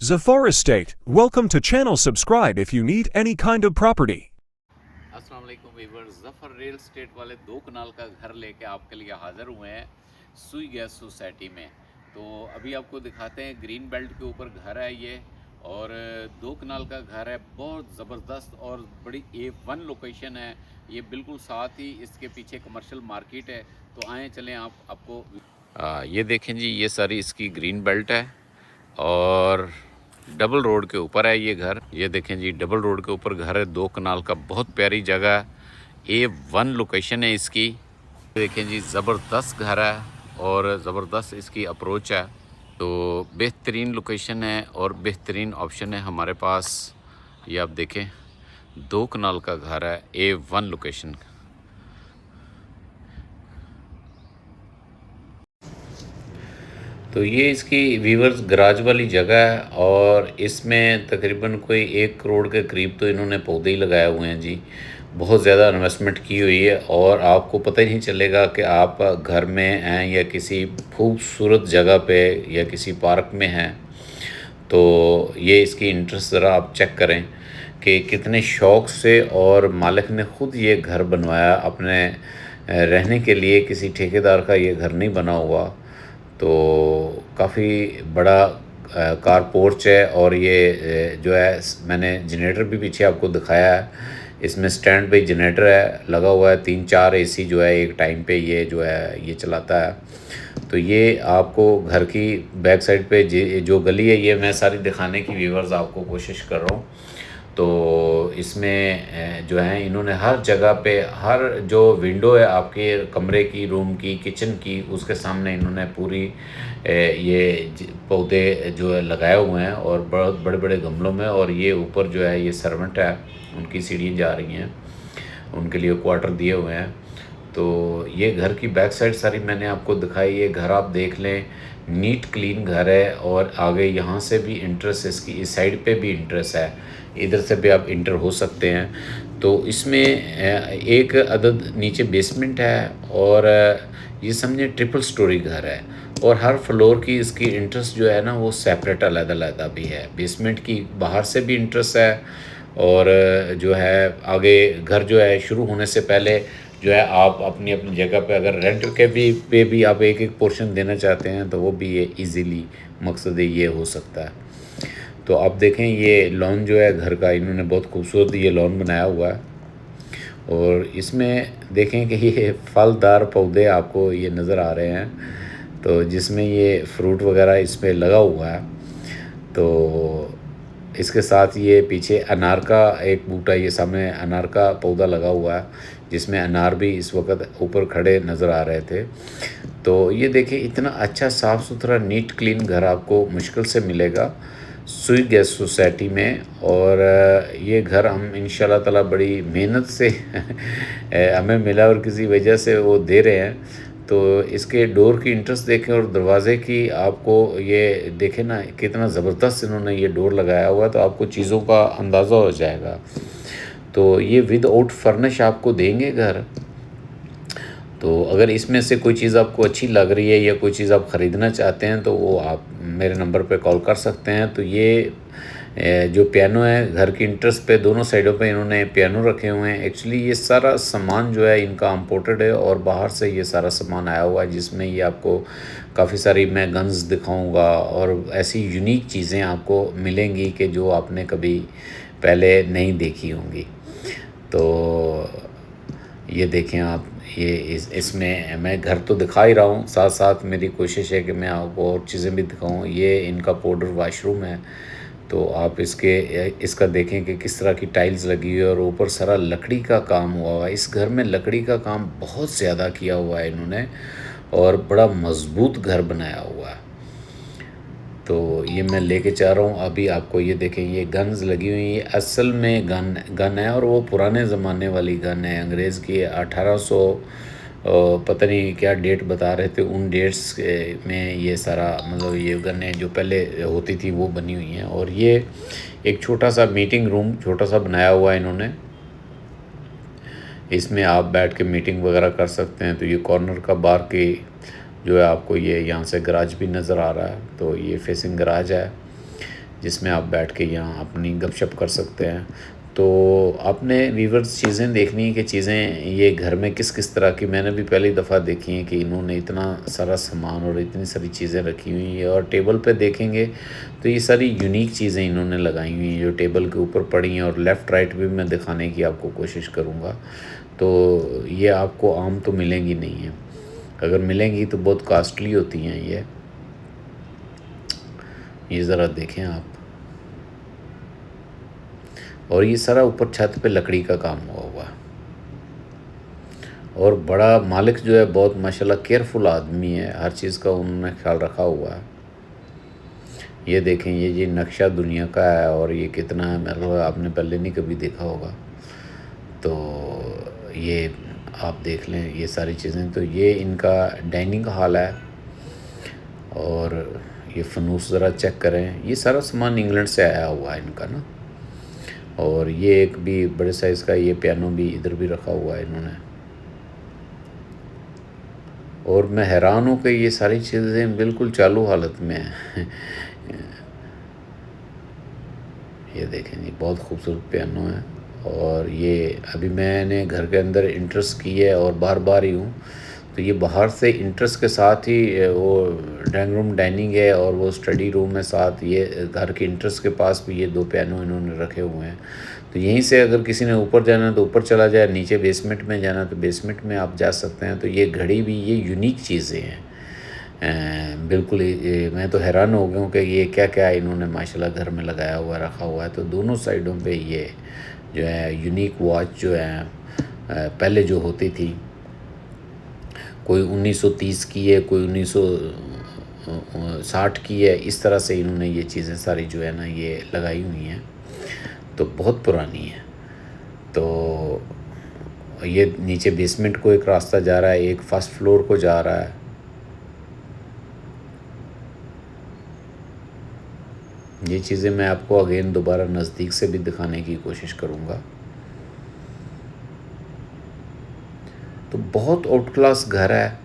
Zafar Estate. Welcome to channel. Subscribe if you need any kind of property. अस्सलाम वालेकुम viewers, Zafar real estate वाले 2 कनाल का घर लेके आपके लिए हाज़िर हुए हैं सुई गैस सोसाइटी में। तो अभी आपको दिखाते हैं, ग्रीन बेल्ट के ऊपर घर है ये, और 2 कनाल का घर है। बहुत ज़बरदस्त और बड़ी A1 लोकेशन है ये, बिल्कुल साथ ही इसके पीछे कमर्शियल मार्केट है। तो आएँ चलें आपको ये देखें जी, ये सारी इसकी ग्रीन बेल्ट है और डबल रोड के ऊपर है ये घर। ये देखें जी, डबल रोड के ऊपर घर है, 2 कनाल का, बहुत प्यारी जगह है, A1 लोकेशन है इसकी। देखें जी, ज़बरदस्त घर है और ज़बरदस्त इसकी अप्रोच है। तो बेहतरीन लोकेशन है और बेहतरीन ऑप्शन है हमारे पास। ये आप देखें, 2 कनाल का घर है, A1 लोकेशन। तो ये इसकी वीवर्स गराज वाली जगह है और इसमें तकरीबन कोई 1 करोड़ के करीब तो इन्होंने पौधे ही लगाए हुए हैं जी। बहुत ज़्यादा इन्वेस्टमेंट की हुई है और आपको पता ही नहीं चलेगा कि आप घर में हैं या किसी खूबसूरत जगह पे या किसी पार्क में हैं। तो ये इसकी इंटरेस्ट ज़रा आप चेक करें कि कितने शौक़ से, और मालिक ने ख़ुद ये घर बनवाया अपने रहने के लिए, किसी ठेकेदार का ये घर नहीं बना हुआ। तो काफ़ी बड़ा कार पोर्च है और ये जो है, मैंने जनरेटर भी पीछे आपको दिखाया है। इसमें स्टैंड पे जनरेटर है लगा हुआ है, 3-4 AC जो है एक टाइम पे ये जो है ये चलाता है। तो ये आपको घर की बैक साइड पे जो गली है, ये मैं सारी दिखाने की व्यूवर्स आपको कोशिश कर रहा हूँ। तो इसमें जो है इन्होंने हर जगह पे, हर जो विंडो है आपके कमरे की, रूम की, किचन की, उसके सामने इन्होंने पूरी ये पौधे जो है लगाए हुए हैं और बहुत बड़े बड़े गमलों में। और ये ऊपर जो है ये सर्वेंट है, उनकी सीढ़ी जा रही हैं, उनके लिए क्वार्टर दिए हुए हैं। तो ये घर की बैक साइड सारी मैंने आपको दिखाई। ये घर आप देख लें, नीट क्लीन घर है और आगे यहाँ से भी इंट्रेस, इसकी इस साइड पे भी इंट्रेस है, इधर से भी आप इंटर हो सकते हैं। तो इसमें एक अदद नीचे बेसमेंट है और ये समझे ट्रिपल स्टोरी घर है और हर फ्लोर की इसकी इंट्रेस जो है ना वो सेपरेट अलग-अलग भी है। बेसमेंट की बाहर से भी इंट्रेस है और जो है आगे घर जो है शुरू होने से पहले जो है आप अपनी अपनी जगह पे अगर रेंट के पे भी आप एक एक पोर्शन देना चाहते हैं तो वो भी ये इजीली, मकसद ये हो सकता है। तो आप देखें, ये लॉन जो है घर का, इन्होंने बहुत खूबसूरत ये लॉन बनाया हुआ है और इसमें देखें कि ये फलदार पौधे आपको ये नज़र आ रहे हैं, तो जिसमें ये फ्रूट वगैरह इस पर लगा हुआ है। तो इसके साथ ये पीछे अनार का एक बूटा, ये सामने अनार का पौधा लगा हुआ है जिसमें अनार भी इस वक्त ऊपर खड़े नज़र आ रहे थे। तो ये देखिए, इतना अच्छा साफ़ सुथरा नीट क्लीन घर आपको मुश्किल से मिलेगा सुई गैस सोसाइटी में। और ये घर हम इंशाल्लाह ताला बड़ी मेहनत से हमें मिला और किसी वजह से वो दे रहे हैं। तो इसके डोर की इंट्रेस्ट देखें और दरवाज़े की आपको ये देखें ना, कितना ज़बरदस्त इन्होंने ये डोर लगाया हुआ है, तो आपको चीज़ों का अंदाज़ा हो जाएगा। तो ये विदाउट फर्निश आपको देंगे घर। तो अगर इसमें से कोई चीज़ आपको अच्छी लग रही है या कोई चीज़ आप ख़रीदना चाहते हैं तो वो आप मेरे नंबर पे कॉल कर सकते हैं। तो ये जो पियानो है, घर की इंट्रेस्ट पे दोनों साइडों पे इन्होंने पियानो रखे हुए हैं। एक्चुअली ये सारा सामान जो है इनका इम्पोर्टेड है और बाहर से ये सारा सामान आया हुआ है, जिसमें ये आपको काफ़ी सारी मैं गन्स दिखाऊंगा और ऐसी यूनिक चीज़ें आपको मिलेंगी कि जो आपने कभी पहले नहीं देखी होंगी। तो ये देखें आप, ये इसमें मैं घर तो दिखा ही रहा हूँ, साथ साथ मेरी कोशिश है कि मैं आपको और चीज़ें भी दिखाऊँ। ये इनका पाउडर वाशरूम है, तो आप इसका देखें कि किस तरह की टाइल्स लगी हुई है और ऊपर सारा लकड़ी का काम हुआ है। इस घर में लकड़ी का काम बहुत ज़्यादा किया हुआ है इन्होंने और बड़ा मज़बूत घर बनाया हुआ है। तो ये मैं लेके जा रहा हूँ अभी आपको। ये देखें, ये गन्स लगी हुई है, असल में गन है और वो पुराने ज़माने वाली गन है, अंग्रेज़ की 1800 पता नहीं क्या डेट बता रहे थे, उन डेट्स में ये सारा मतलब ये गन्नें जो पहले होती थी वो बनी हुई हैं। और ये एक छोटा सा मीटिंग रूम छोटा सा बनाया हुआ है इन्होंने, इसमें आप बैठ के मीटिंग वगैरह कर सकते हैं। तो ये कॉर्नर का बार की जो है आपको ये यहाँ से गराज भी नज़र आ रहा है, तो ये फेसिंग गराज है। जिसमें आप बैठ के यहाँ अपनी गपशप कर सकते हैं। तो आपने व्यूअर्स चीज़ें देखनी है कि चीज़ें ये घर में किस किस तरह की, मैंने भी पहली दफ़ा देखी हैं कि इन्होंने इतना सारा सामान और इतनी सारी चीज़ें रखी हुई हैं। और टेबल पे देखेंगे तो ये सारी यूनिक चीज़ें इन्होंने लगाई हुई हैं जो टेबल के ऊपर पड़ी हैं, और लेफ़्ट राइट भी मैं दिखाने की आपको कोशिश करूँगा। तो ये आपको आम तो मिलेंगी नहीं हैं, अगर मिलेंगी तो बहुत कॉस्टली होती हैं ये ज़रा देखें आप। और ये सारा ऊपर छत पे लकड़ी का काम हुआ है। और बड़ा मालिक जो है बहुत माशाल्लाह केयरफुल आदमी है, हर चीज़ का उन्होंने ख्याल रखा हुआ है। ये देखें, ये नक्शा दुनिया का है और ये कितना है, मतलब आपने पहले नहीं कभी देखा होगा। तो ये आप देख लें ये सारी चीज़ें। तो ये इनका डाइनिंग हॉल है। और ये फनूस ज़रा चेक करें, ये सारा सामान इंग्लैंड से आया हुआ है इनका ना। और ये एक भी बड़े साइज़ का ये पियानो भी इधर भी रखा हुआ है इन्होंने। और मैं हैरान हूँ कि ये सारी चीज़ें बिल्कुल चालू हालत में हैं। ये देखें जी, बहुत खूबसूरत पियानो है। और ये अभी मैंने घर के अंदर इंटरेस्ट की है और बार-बार ही हूँ। तो ये बाहर से इंटरेस्ट के साथ ही वो ड्राइंग रूम डाइनिंग है और वो स्टडी रूम है साथ। ये घर के इंटरेस्ट के पास भी ये 2 पियानो इन्होंने रखे हुए हैं। तो यहीं से अगर किसी ने ऊपर जाना है तो ऊपर चला जाए, नीचे बेसमेंट में जाना है तो बेसमेंट में आप जा सकते हैं। तो ये घड़ी भी, ये यूनिक चीज़ें हैं। बिल्कुल ही मैं तो हैरान हो गया हूँ कि ये क्या-क्या इन्होंने माशाल्लाह घर में लगाया हुआ रखा हुआ है। तो दोनों साइडों पे ये जो है यूनिक वॉच जो है पहले जो होती थी, कोई 1930 की है, कोई 1960 की है, इस तरह से इन्होंने ये चीज़ें सारी जो है ना ये लगाई हुई हैं। तो बहुत पुरानी है। तो ये नीचे बेसमेंट को एक रास्ता जा रहा है, एक फर्स्ट फ्लोर को जा रहा है। ये चीज़ें मैं आपको अगेन दोबारा नज़दीक से भी दिखाने की कोशिश करूँगा। तो बहुत आउट क्लास घर है।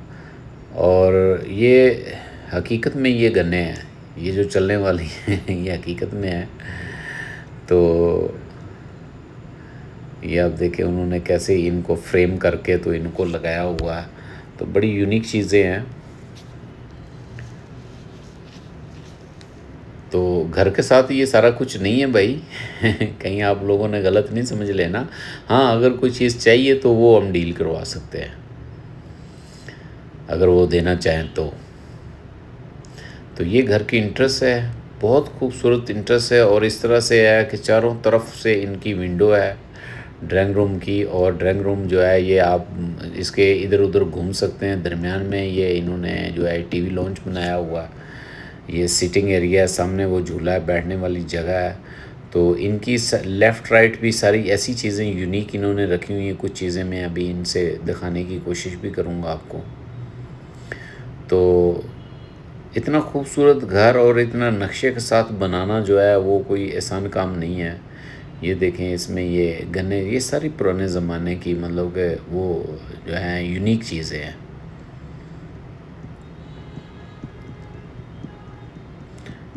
और ये हकीकत में ये गन्ने हैं, ये जो चलने वाली हैं ये हकीकत में है। तो ये आप देखें उन्होंने कैसे इनको फ्रेम करके तो इनको लगाया हुआ है। तो बड़ी यूनिक चीज़ें हैं। तो घर के साथ ये सारा कुछ नहीं है भाई। कहीं आप लोगों ने गलत नहीं समझ लेना। हाँ, अगर कोई चीज़ चाहिए तो वो हम डील करवा सकते हैं, अगर वो देना चाहें तो। तो ये घर की इंटरेस्ट है, बहुत खूबसूरत इंटरेस्ट है। और इस तरह से है कि चारों तरफ से इनकी विंडो है ड्राइंग रूम की। और ड्राइंग रूम जो है ये आप इसके इधर उधर घूम सकते हैं। दरमियान में ये इन्होंने जो है टीवी लॉन्च बनाया हुआ है। ये सिटिंग एरिया है, सामने वो झूला है, बैठने वाली जगह है। तो इनकी लेफ़्ट राइट भी सारी ऐसी चीज़ें यूनिक इन्होंने रखी हुई हैं। कुछ चीज़ें मैं अभी इनसे दिखाने की कोशिश भी करूँगा आपको। तो इतना खूबसूरत घर और इतना नक्शे के साथ बनाना जो है वो कोई आसान काम नहीं है। ये देखें, इसमें ये गन्ने, ये सारी पुराने ज़माने की, मतलब कि वो जो है यूनिक चीज़ें हैं।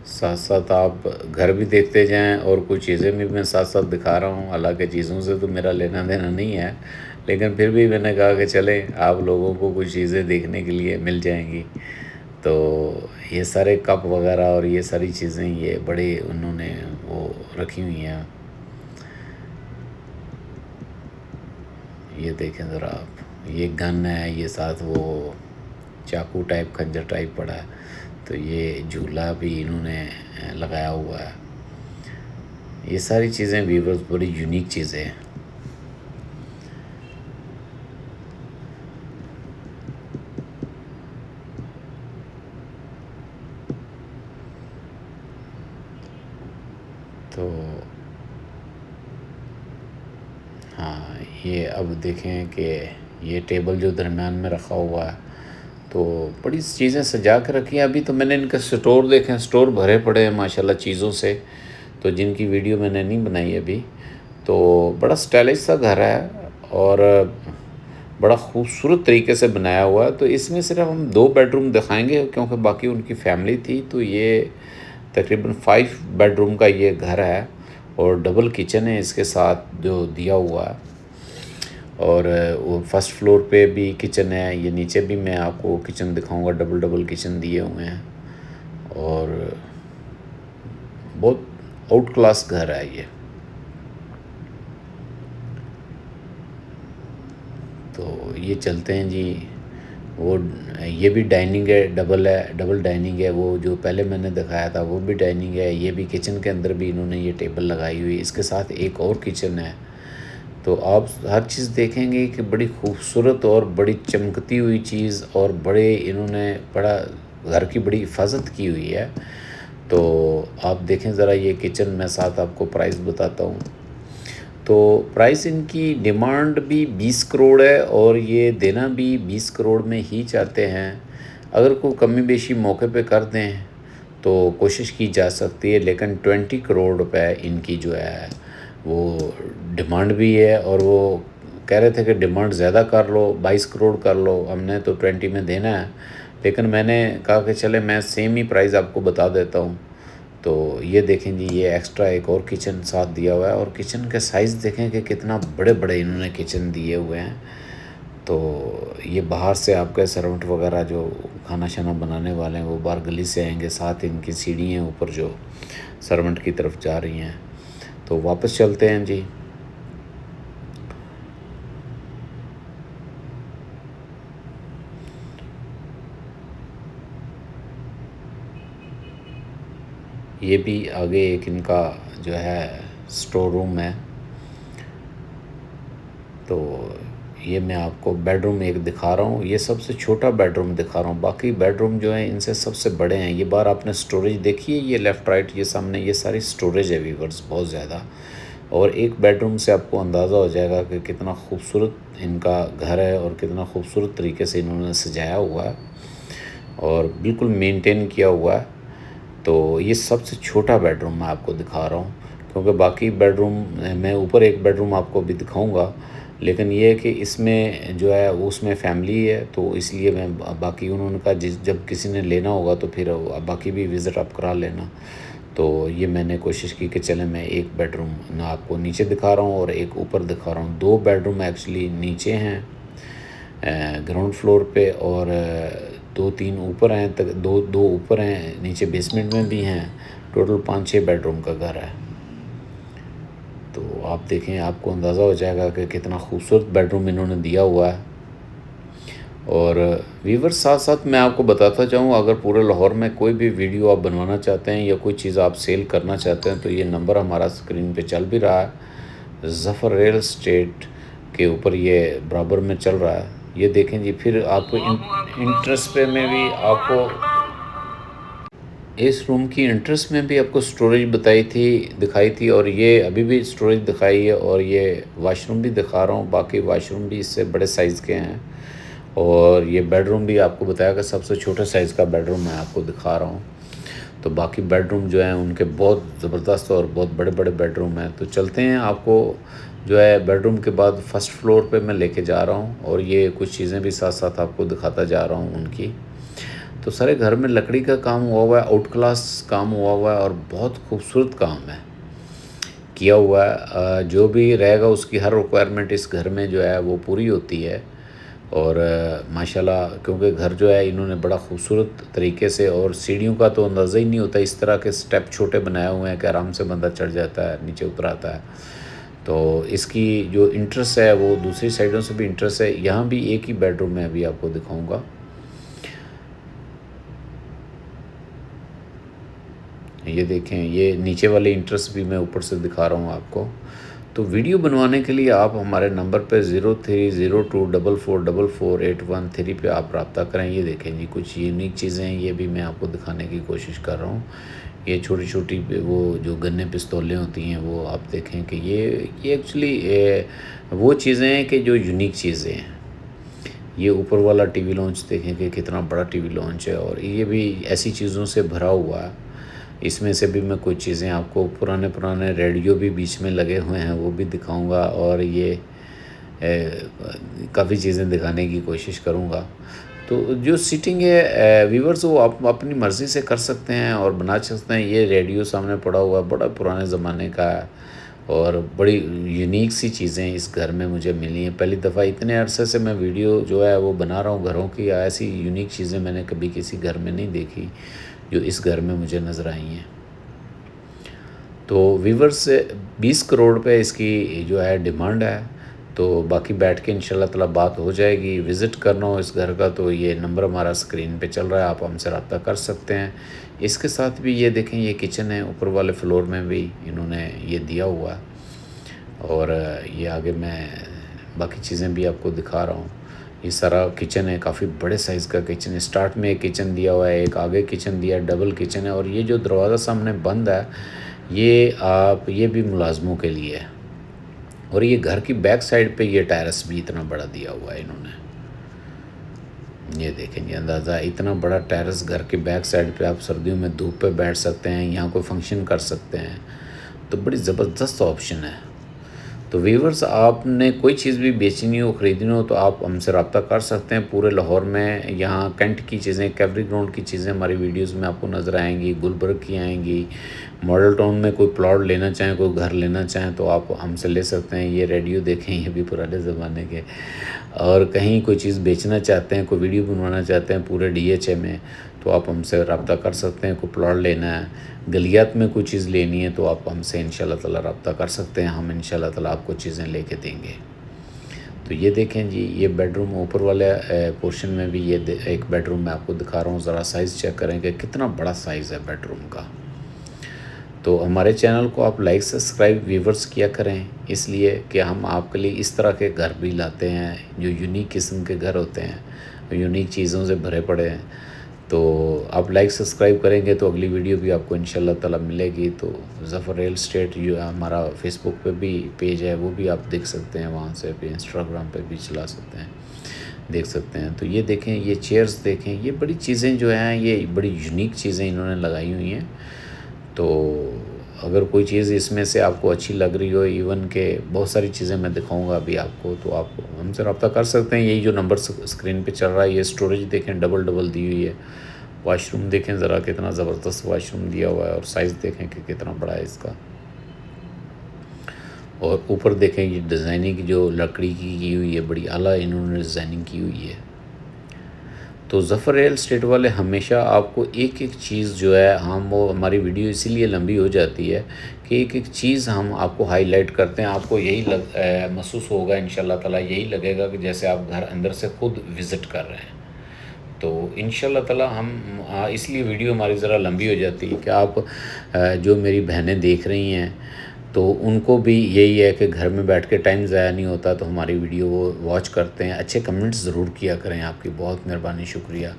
साथ साथ आप घर भी देखते जाएं और कुछ चीज़ें भी मैं साथ साथ दिखा रहा हूँ। हालांकि चीज़ों से तो मेरा लेना देना नहीं है, लेकिन फिर भी मैंने कहा कि चलें आप लोगों को कुछ चीज़ें देखने के लिए मिल जाएंगी। तो ये सारे कप वगैरह और ये सारी चीज़ें ये बड़े उन्होंने वो रखी हुई हैं। ये देखें ज़रा आप, ये गन है, ये साथ वो चाकू टाइप खंजर टाइप पड़ा है। तो ये झूला भी इन्होंने लगाया हुआ है। ये सारी चीज़ें व्यूअर्स बड़ी यूनिक चीज़ें हैं। तो हाँ, ये अब देखें कि ये टेबल जो दरमियान में रखा हुआ है, तो बड़ी चीज़ें सजा के रखी हैं। अभी तो मैंने इनका स्टोर देखें, स्टोर भरे पड़े हैं माशाल्लाह चीज़ों से, तो जिनकी वीडियो मैंने नहीं बनाई अभी। तो बड़ा स्टाइलिश सा घर है और बड़ा खूबसूरत तरीके से बनाया हुआ है। तो इसमें सिर्फ हम 2 बेडरूम दिखाएंगे क्योंकि बाकी उनकी फैमिली थी। तो ये तकरीबन 5 बेडरूम का ये घर है और डबल किचन है इसके साथ जो दिया हुआ है। और वो फर्स्ट फ्लोर पे भी किचन है, ये नीचे भी मैं आपको किचन दिखाऊंगा, डबल डबल किचन दिए हुए हैं और बहुत आउट क्लास घर है ये। तो ये चलते हैं जी, वो ये भी डाइनिंग है, डबल डाइनिंग है। वो जो पहले मैंने दिखाया था वो भी डाइनिंग है, ये भी किचन के अंदर भी इन्होंने ये टेबल लगाई हुई है। इसके साथ एक और किचन है। तो आप हर चीज़ देखेंगे कि बड़ी खूबसूरत और बड़ी चमकती हुई चीज़ और बड़े इन्होंने बड़ा घर की बड़ी हिफाजत की हुई है। तो आप देखें ज़रा ये किचन, मैं साथ आपको प्राइस बताता हूँ। तो प्राइस इनकी डिमांड भी 20 करोड़ है और ये देना भी 20 करोड़ में ही चाहते हैं। अगर कोई कमी बेशी मौके पे कर दें तो कोशिश की जा सकती है, लेकिन 20 करोड़ रुपए इनकी जो है वो डिमांड भी है। और वो कह रहे थे कि डिमांड ज़्यादा कर लो, 22 करोड़ कर लो, हमने तो 20 में देना है। लेकिन मैंने कहा कि चले मैं सेम ही प्राइस आपको बता देता हूँ। तो ये देखें जी, ये एक्स्ट्रा एक और किचन साथ दिया हुआ है और किचन के साइज़ देखें कि कितना बड़े बड़े इन्होंने किचन दिए हुए हैं। तो ये बाहर से आपके सर्वेंट वगैरह जो खाना शाना बनाने वाले हैं वो बाहर गली से आएंगे, साथ इनकी सीढ़ियाँ ऊपर जो सर्वेंट की तरफ जा रही हैं। तो वापस चलते हैं जी। ये भी आगे एक इनका जो है स्टोर रूम है। तो ये मैं आपको बेडरूम एक दिखा रहा हूँ, ये सबसे छोटा बेडरूम दिखा रहा हूँ। बाकी बेडरूम जो है इनसे सबसे बड़े हैं। ये बार आपने स्टोरेज देखी है, ये लेफ़्ट राइट ये सामने ये सारी स्टोरेज है व्यूअर्स, बहुत ज़्यादा। और एक बेडरूम से आपको अंदाज़ा हो जाएगा कि कितना खूबसूरत इनका घर है और कितना खूबसूरत तरीके से इन्होंने सजाया हुआ है और बिल्कुल मेंटेन किया हुआ है। तो ये सबसे छोटा बेडरूम मैं आपको दिखा रहा हूँ, क्योंकि बाकी बेडरूम मैं ऊपर एक बेडरूम आपको भी दिखाऊंगा, लेकिन ये है कि इसमें जो है वो उसमें फैमिली है, तो इसलिए मैं बाकी उन्होंने कहा जब किसी ने लेना होगा तो फिर बाकी भी विज़िट आप करा लेना। तो ये मैंने कोशिश की कि चले मैं एक बेडरूम ना आपको नीचे दिखा रहा हूँ और एक ऊपर दिखा रहा हूँ। 2 बेडरूम एक्चुअली नीचे हैं ग्राउंड फ्लोर पे और 2-3 ऊपर हैं, तक 2 ऊपर हैं, नीचे बेसमेंट में भी हैं। टोटल 5-6 बेडरूम का घर है। तो आप देखें, आपको अंदाज़ा हो जाएगा कि कितना खूबसूरत बेडरूम इन्होंने दिया हुआ है। और व्यूअर्स साथ साथ मैं आपको बताता चाहूँ, अगर पूरे लाहौर में कोई भी वीडियो आप बनवाना चाहते हैं या कोई चीज़ आप सेल करना चाहते हैं तो ये नंबर हमारा स्क्रीन पे चल भी रहा है। ज़फ़र रियल एस्टेट के ऊपर ये बराबर में चल रहा है। ये देखें जी। फिर आपको इंटरेस्ट पे में भी आपको इस रूम की इंटरेस्ट में भी आपको स्टोरेज दिखाई थी और ये अभी भी स्टोरेज दिखाई है। और ये वाशरूम भी दिखा रहा हूँ, बाकी वाशरूम भी इससे बड़े साइज़ के हैं। और ये बेडरूम भी आपको बताया कि सबसे छोटे साइज़ का बेडरूम मैं आपको दिखा रहा हूँ। तो बाकी बेडरूम जो हैं उनके बहुत ज़बरदस्त और बहुत बड़े बड़े बेडरूम हैं। तो चलते हैं, आपको जो है बेडरूम के बाद फर्स्ट फ्लोर पे मैं लेके जा रहा हूँ और ये कुछ चीज़ें भी साथ साथ आपको दिखाता जा रहा हूँ उनकी। तो सारे घर में लकड़ी का काम हुआ है, आउट क्लास काम हुआ है और बहुत खूबसूरत काम है किया हुआ है। जो भी रहेगा उसकी हर रिक्वायरमेंट इस घर में जो है वो पूरी होती है। और माशाल्लाह, क्योंकि घर जो है इन्होंने बड़ा खूबसूरत तरीके से, और सीढ़ियों का तो अंदाज़ा ही नहीं होता, इस तरह के स्टेप छोटे बनाए हुए हैं कि आराम से बंदा चढ़ जाता है, नीचे उतर आता है। तो इसकी जो इंटरेस्ट है वो दूसरी साइडों से भी इंटरेस्ट है। यहाँ भी एक ही बेडरूम में अभी आपको दिखाऊंगा। ये देखें, ये नीचे वाले इंटरेस्ट भी मैं ऊपर से दिखा रहा हूँ आपको। तो वीडियो बनवाने के लिए आप हमारे नंबर पे 030244448113 पे आप रब्ता करें। ये देखें जी, कुछ यूनिक चीज़ें हैं, ये भी मैं आपको दिखाने की कोशिश कर रहा हूँ। ये छोटी छोटी वो जो गन्ने पिस्तौलें होती हैं वो आप देखें कि ये एक्चुअली वो चीज़ें हैं कि जो यूनिक चीज़ें हैं। ये ऊपर वाला टीवी लॉन्च देखें कि कितना बड़ा टीवी लॉन्च है और ये भी ऐसी चीज़ों से भरा हुआ है। इसमें से भी मैं कुछ चीज़ें आपको, पुराने रेडियो भी बीच में लगे हुए हैं वो भी दिखाऊंगा और ये काफ़ी चीज़ें दिखाने की कोशिश करूंगा। तो जो सीटिंग है व्यूअर्स वो आप अपनी मर्ज़ी से कर सकते हैं और बना सकते हैं। ये रेडियो सामने पड़ा हुआ है, बड़ा पुराने ज़माने का है और बड़ी यूनिक सी चीज़ें इस घर में मुझे मिली हैं। पहली दफ़ा इतने अरसे से मैं वीडियो जो है वो बना रहा हूँ घरों की, ऐसी यूनिक चीज़ें मैंने कभी किसी घर में नहीं देखी जो इस घर में मुझे नज़र आई हैं। तो व्यूअर्स 20 करोड़ पे इसकी जो है डिमांड है, तो बाकी बैठ के इंशाल्लाह ताला बात हो जाएगी। विज़िट करना हो इस घर का तो ये नंबर हमारा स्क्रीन पे चल रहा है, आप हमसे रब्ता कर सकते हैं। इसके साथ भी ये देखें, ये किचन है, ऊपर वाले फ्लोर में भी इन्होंने ये दिया हुआ है और ये आगे मैं बाकी चीज़ें भी आपको दिखा रहा हूँ। ये सारा किचन है, काफ़ी बड़े साइज़ का किचन है। स्टार्ट में एक किचन दिया हुआ है, एक आगे किचन दिया है, डबल किचन है और ये जो दरवाज़ा सामने बंद है ये भी मुलाज़मों के लिए है। और ये घर की बैक साइड पे ये टेरेस भी इतना बड़ा दिया हुआ है इन्होंने। ये देखेंगे अंदाज़ा, इतना बड़ा टेरेस घर की बैक साइड पे, आप सर्दियों में धूप पे बैठ सकते हैं, यहाँ कोई फंक्शन कर सकते हैं, तो बड़ी ज़बरदस्त ऑप्शन है। तो व्यूअर्स, आपने कोई चीज़ भी बेचनी हो, ख़रीदनी हो तो आप हमसे रब्ता कर सकते हैं। पूरे लाहौर में यहाँ कैंट की चीज़ें, कैवरी ग्राउंड की चीज़ें हमारी वीडियोस में आपको नज़र आएंगी, गुलबर्ग की आएंगी। मॉडल टाउन में कोई प्लॉट लेना चाहें, कोई घर लेना चाहें तो आप हमसे ले सकते हैं। ये रेडियो देखें, ये भी पुराने ज़माने के। और कहीं कोई चीज़ बेचना चाहते हैं, कोई वीडियो बनवाना चाहते हैं पूरे DHA में, तो आप हमसे रब्ता कर सकते हैं। कोई प्लॉट लेना है, गलियात में कोई चीज़ लेनी है तो आप हमसे इंशाल्लाह ताला रब्ता कर सकते हैं। हम इंशाल्लाह ताला आपको चीज़ें लेके देंगे। तो ये देखें जी, ये बेडरूम ऊपर वाले पोर्शन में भी ये एक बेडरूम मैं आपको दिखा रहा हूँ। ज़रा साइज़ चेक करें कि कितना बड़ा साइज़ है बेडरूम का। तो हमारे चैनल को आप लाइक सब्सक्राइब व्यूवर्स किया करें, इसलिए कि हम आपके लिए इस तरह के घर भी लाते हैं जो यूनिक किस्म के घर होते हैं, यूनिक चीज़ों से भरे पड़े हैं। तो आप लाइक सब्सक्राइब करेंगे तो अगली वीडियो भी आपको इंशाल्लाह ताला मिलेगी। तो ज़फ़र रियल एस्टेट जो हमारा फेसबुक पे भी पेज है वो भी आप देख सकते हैं, वहाँ से भी इंस्टाग्राम पे भी चला सकते हैं, देख सकते हैं। तो ये देखें, ये चेयर्स देखें, ये बड़ी चीज़ें जो हैं ये बड़ी यूनिक चीज़ें इन्होंने लगाई हुई हैं। तो अगर कोई चीज़ इसमें से आपको अच्छी लग रही हो, इवन के बहुत सारी चीज़ें मैं दिखाऊंगा अभी आपको, तो आप हमसे रब्ता कर सकते हैं। यही जो नंबर स्क्रीन पे चल रहा है, ये स्टोरेज देखें डबल दी हुई है। वॉशरूम देखें ज़रा, कितना ज़बरदस्त वॉशरूम दिया हुआ है और साइज़ देखें कि कितना बड़ा है इसका। और ऊपर देखें, ये डिज़ाइनिंग जो लकड़ी की हुई है, बड़ी आला इन्होंने डिज़ाइनिंग की हुई है। तो ज़फ़र रियल एस्टेट वाले हमेशा आपको एक एक चीज़ जो है, हम वो हमारी वीडियो इसीलिए लंबी हो जाती है कि एक एक चीज़ हम आपको हाईलाइट करते हैं। आपको यही महसूस होगा इंशाल्लाह ताला, यही लगेगा कि जैसे आप घर अंदर से ख़ुद विज़िट कर रहे हैं। तो इंशाल्लाह ताला हम इसलिए वीडियो हमारी ज़रा लंबी हो जाती है कि आप जो मेरी बहनें देख रही हैं तो उनको भी यही है कि घर में बैठ के टाइम ज़ाया नहीं होता, तो हमारी वीडियो वो वॉच करते हैं। अच्छे कमेंट्स ज़रूर किया करें, आपकी बहुत मेहरबानी, शुक्रिया।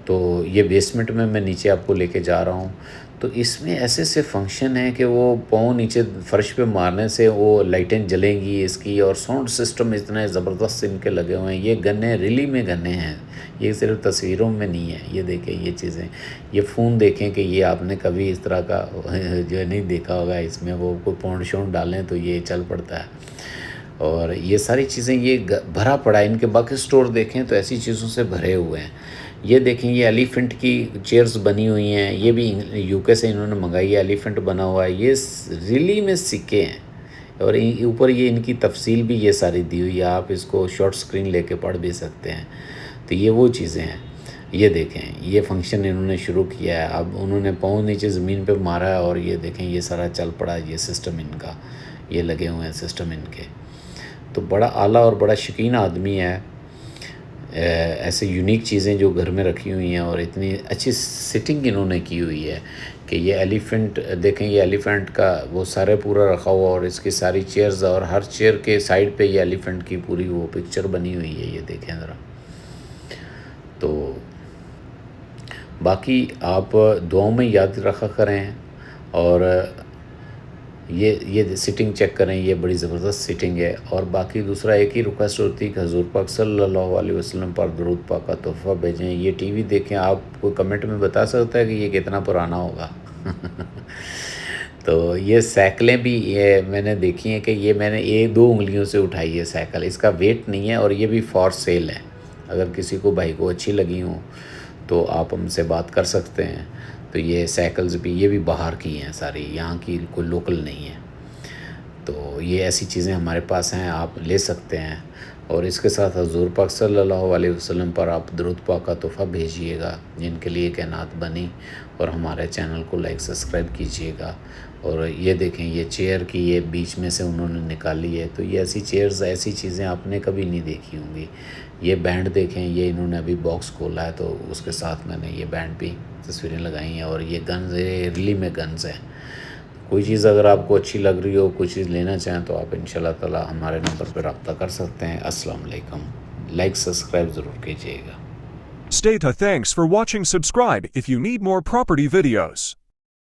तो ये बेसमेंट में मैं नीचे आपको लेके जा रहा हूँ। तो इसमें ऐसे ऐसे फंक्शन हैं कि वो पाँव नीचे फ़र्श पे मारने से वो लाइटें जलेंगी इसकी, और साउंड सिस्टम इतने ज़बरदस्त इनके लगे हुए हैं। ये गन्ने रियली में गन्ने हैं, ये सिर्फ तस्वीरों में नहीं है। ये देखें, ये चीज़ें, ये फ़ोन देखें कि ये आपने कभी इस तरह का जो है नहीं देखा होगा। इसमें वो कोई पाउंड शाउंड डालें तो ये चल पड़ता है। और ये सारी चीज़ें ये भरा पड़ा है। इनके बाकी स्टोर देखें तो ऐसी चीज़ों से भरे हुए हैं। ये देखें, ये एलिफेंट की चेयर्स बनी हुई हैं, ये भी UK से इन्होंने मंगाई है। एलिफेंट बना हुआ है, ये रियली में सिक्के हैं। और ऊपर ये इनकी तफसील भी ये सारी दी हुई है, आप इसको शॉर्ट स्क्रीन लेके पढ़ भी सकते हैं। तो ये वो चीज़ें हैं। ये देखें, ये फंक्शन इन्होंने शुरू किया है। अब उन्होंने पाँव नीचे ज़मीन पे मारा है और ये देखें, ये सारा चल पड़ा है। ये सिस्टम इनका, ये लगे हुए हैं सिस्टम इनके। तो बड़ा आला और बड़ा शौकीन आदमी है। ऐसे यूनिक चीज़ें जो घर में रखी हुई हैं और इतनी अच्छी सिटिंग इन्होंने की हुई है कि ये एलिफेंट देखें, ये एलिफेंट का वो सारे पूरा रखा हुआ, और इसकी सारी चेयर्स, और हर चेयर के साइड पे ये एलिफेंट की पूरी वो पिक्चर बनी हुई है। ये देखें ज़रा। तो बाकी आप दुआओं में याद रखा करें। और ये सिटिंग चेक करें, ये बड़ी ज़बरदस्त सिटिंग है। और बाकी दूसरा एक ही रिक्वेस्ट होती है कि हज़ूर पाक सल्लल्लाहु अलैहि वसल्लम पर दरूद पाक का तोहफ़ा भेजें। ये टीवी देखें, आप कोई कमेंट में बता सकता है कि ये कितना पुराना होगा। तो ये साइकिलें भी ये मैंने देखी हैं कि ये मैंने 1-2 उंगलियों से उठाई है साइकिल, इसका वेट नहीं है, और ये भी फॉर सेल है। अगर किसी को भाई को अच्छी लगी हो तो आप हमसे बात कर सकते हैं। तो ये साइकिल्स भी, ये भी बाहर की हैं सारी, यहाँ की कोई लोकल नहीं है। तो ये ऐसी चीज़ें हमारे पास हैं, आप ले सकते हैं। और इसके साथ हज़ूर पाक सल्लल्लाहु अलैहि वसल्लम पर आप दुरूद पाक का तोहफ़ा भेजिएगा, जिनके लिए कायनात बनी। और हमारे चैनल को लाइक सब्सक्राइब कीजिएगा। और ये देखें, ये चेयर की ये बीच में से उन्होंने निकाली है। तो ये ऐसी चेयर्स, ऐसी चीज़ें आपने कभी नहीं देखी होंगी। ये बैंड देखें, ये इन्होंने अभी बॉक्स खोला है तो उसके साथ मैंने ये बैंड भी तस्वीरें लगाई हैं। और ये गन्स, ये रियली में गन्स हैं। कोई चीज़ अगर आपको अच्छी लग रही हो, कोई चीज़ लेना चाहें तो आप इंशाल्लाह ताला हमारे नंबर पर रब्ता कर सकते हैं। अस्सलाम वालेकुम। लाइक सब्सक्राइब ज़रूर कीजिएगा। Stay tuned. Thanks for watching. Subscribe if you need more property videos.